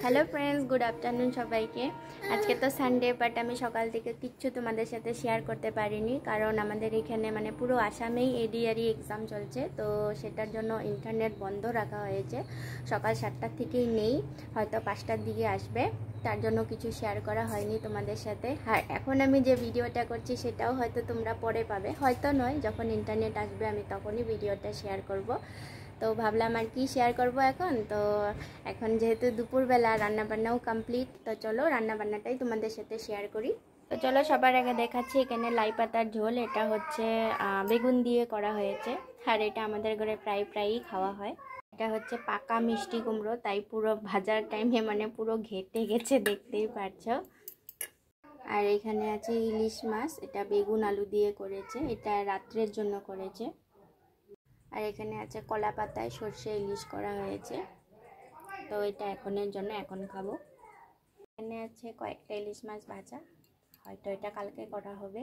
Hello friends, good afternoon সবাইকে। আজকে তো সানডে, বাট আমি সকাল থেকে কিচ্ছু তোমাদের সাথে শেয়ার করতে পারিনি, কারণ আমাদের এখানে মানে পুরো আসামেই এডিআরই এক্সাম চলছে। তো সেটার জন্য ইন্টারনেট বন্ধ রাখা হয়েছে। সকাল 7টার থেকেই নেই, হয়তো 5টার দিকে আসবে। তার জন্য কিছু শেয়ার করা হয়নি তোমাদের সাথে। আর এখন আমি যে ভিডিওটা করছি সেটাও হয়তো তোমরা পরে পাবে, হয়তো নয়, যখন ইন্টারনেট আসবে আমি তখনই ভিডিওটা শেয়ার করব। তো ভাবলাম আর কি শেয়ার করব এখন। তো এখন যেহেতু দুপুরবেলা, রান্নাবান্নাও কমপ্লিট, তো চলো রান্নাবান্নাটাই তোমাদের সাথে শেয়ার করি। তো চলো সবার আগে দেখাচ্ছি এখানে লাই পাতার ঝোল। এটা হচ্ছে বেগুন দিয়ে করা হয়েছে, আর এটা আমাদের ঘরে প্রায়ই খাওয়া হয়। এটা হচ্ছে পাকা মিষ্টি কুমড়ো, তাই পুরো ভাজার টাইমে মানে পুরো ঘেটে গেছে, দেখতেই পারছো। আর এখানে আছে ইলিশ মাছ, এটা বেগুন আলু দিয়ে করেছে, এটা রাত্রের জন্য করেছে। আর এখানে আছে কলা পাতায় সর্ষে ইলিশ করা হয়েছে, তো এটা এখনের জন্য, এখন খাবো। এখানে আছে কয়েকটা ইলিশ মাছ ভাজা, হয়তো এটা কালকে করা হবে।